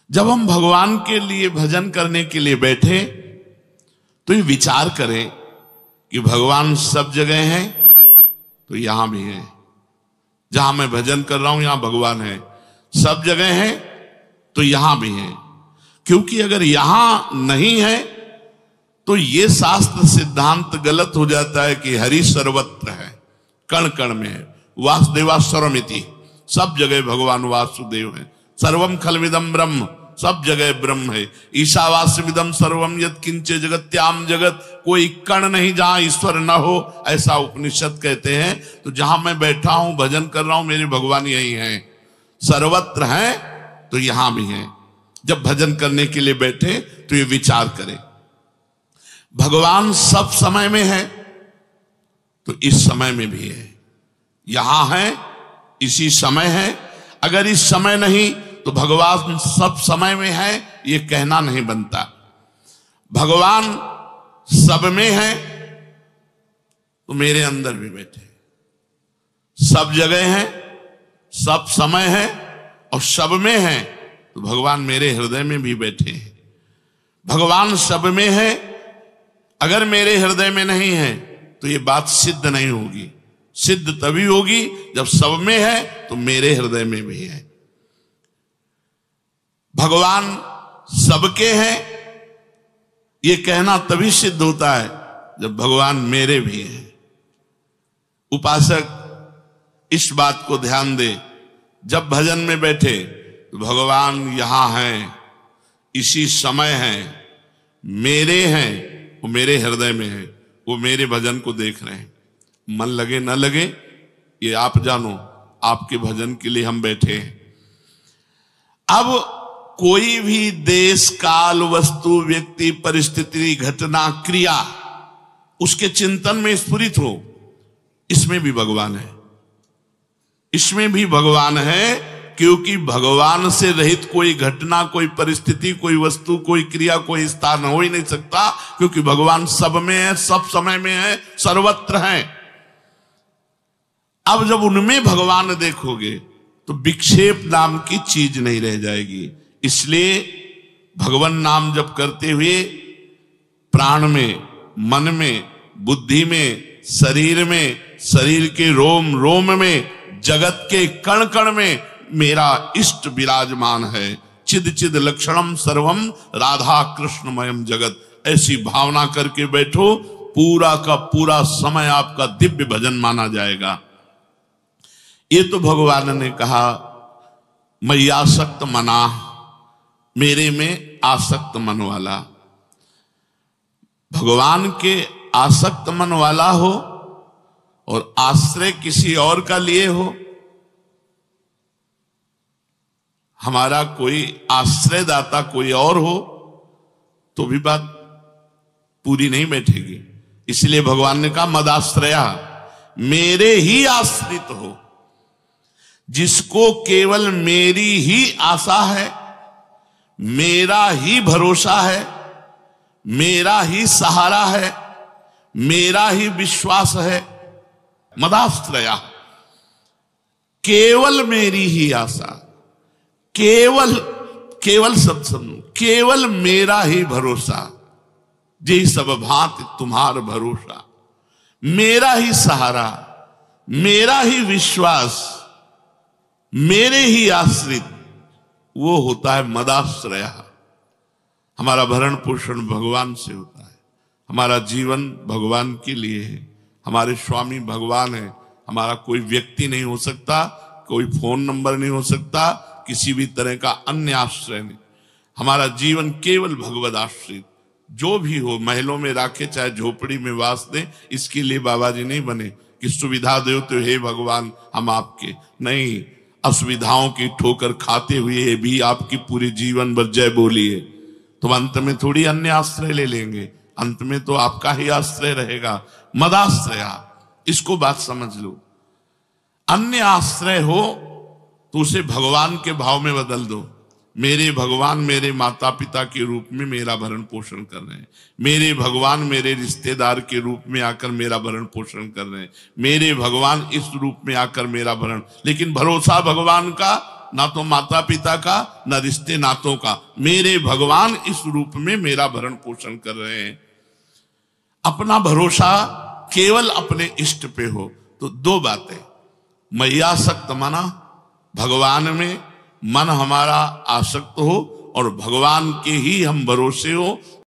जब हम भगवान के लिए भजन करने के लिए बैठे तो ये विचार करें कि भगवान सब जगह हैं तो यहां भी है। जहां मैं भजन कर रहा हूं यहां भगवान है, सब जगह है तो यहां भी है। क्योंकि अगर यहां नहीं है तो ये शास्त्र सिद्धांत गलत हो जाता है कि हरि सर्वत्र है, कण कण में है। वासुदेवा सर्वमिति, सब जगह भगवान वासुदेव है। सर्वम खलविदम ब्रह्म, सब जगह ब्रह्म है। ईशावास्यमिदम सर्वम यत् किंचे जगत्याम जगत, कोई कण नहीं जहां ईश्वर न हो, ऐसा उपनिषद कहते हैं। तो जहां मैं बैठा हूं भजन कर रहा हूं मेरे भगवान यही हैं, सर्वत्र हैं तो यहां भी हैं। जब भजन करने के लिए बैठे तो ये विचार करें, भगवान सब समय में है तो इस समय में भी है, यहां है इसी समय है। अगर इस समय नहीं तो भगवान सब समय में है ये कहना नहीं बनता। भगवान सब में है तो मेरे अंदर भी बैठे, सब जगह है, सब समय है और सब में है तो भगवान मेरे हृदय में भी बैठे हैं। भगवान सब में है, अगर मेरे हृदय में नहीं है तो ये बात सिद्ध नहीं होगी। सिद्ध तभी होगी जब सब में है तो मेरे हृदय में भी है। भगवान सबके हैं ये कहना तभी सिद्ध होता है जब भगवान मेरे भी हैं। उपासक इस बात को ध्यान दे, जब भजन में बैठे तो भगवान यहां हैं, इसी समय हैं, मेरे हैं, वो मेरे हृदय में है, वो मेरे भजन को देख रहे हैं। मन लगे न लगे ये आप जानो, आपके भजन के लिए हम बैठे हैं। अब कोई भी देश काल वस्तु व्यक्ति परिस्थिति घटना क्रिया उसके चिंतन में स्फुरित हो, इसमें भी भगवान है, इसमें भी भगवान है। क्योंकि भगवान से रहित कोई घटना, कोई परिस्थिति, कोई वस्तु, कोई क्रिया, कोई स्थान हो ही नहीं सकता। क्योंकि भगवान सब में है, सब समय में है, सर्वत्र है। अब जब उनमें भगवान देखोगे तो विक्षेप नाम की चीज नहीं रह जाएगी। इसलिए भगवान नाम जप करते हुए प्राण में, मन में, बुद्धि में, शरीर के रोम रोम में, जगत के कण कण में मेरा इष्ट विराजमान है। चिद चिद लक्षणम सर्वम राधा कृष्णमयम जगत, ऐसी भावना करके बैठो, पूरा का पूरा समय आपका दिव्य भजन माना जाएगा। ये तो भगवान ने कहा मैयासक्त मना, मेरे में आसक्त मन वाला। भगवान के आसक्त मन वाला हो और आश्रय किसी और का लिए हो, हमारा कोई आश्रयदाता कोई और हो तो भी बात पूरी नहीं बैठेगी। इसलिए भगवान ने कहा मदाश्रया, मेरे ही आश्रित हो। जिसको केवल मेरी ही आशा है, मेरा ही भरोसा है, मेरा ही सहारा है, मेरा ही विश्वास है, मदाश्रया, केवल मेरी ही आशा, केवल सब सुनो, केवल मेरा ही भरोसा, जी सब भांति तुम्हार भरोसा, मेरा ही सहारा, मेरा ही विश्वास, मेरे ही आश्रित, वो होता है मदाश्रया। हमारा भरण पोषण भगवान से होता है, हमारा जीवन भगवान के लिए है, हमारे स्वामी भगवान है। हमारा कोई व्यक्ति नहीं हो सकता, कोई फोन नंबर नहीं हो सकता, किसी भी तरह का अन्य आश्रय नहीं। हमारा जीवन केवल भगवद आश्रित, जो भी हो, महलों में राखे चाहे झोपड़ी में वास दे, इसके लिए बाबा जी नहीं बने कि सुविधा दो तो हे भगवान हम आपके, नहीं, असुविधाओं की ठोकर खाते हुए भी आपकी पूरे जीवन भर जय बोलिए, तो अंत में थोड़ी अन्य आश्रय ले लेंगे, अंत में तो आपका ही आश्रय रहेगा। मदाश्रया, इसको बात समझ लो। अन्य आश्रय हो तो उसे भगवान के भाव में बदल दो। मेरे भगवान मेरे माता पिता के रूप में मेरा भरण पोषण कर रहे हैं, मेरे भगवान मेरे रिश्तेदार के रूप में आकर मेरा भरण पोषण कर रहे हैं, मेरे भगवान इस रूप में आकर मेरा भरण, लेकिन भरोसा भगवान का ना तो माता पिता का, ना रिश्ते नातों का। मेरे भगवान इस रूप में मेरा भरण पोषण कर रहे हैं। अपना भरोसा केवल इष्ट इष्ट पे हो तो दो बातें, मय्यासक्त मना, भगवान में मन हमारा आसक्त हो और भगवान के ही हम भरोसे हो।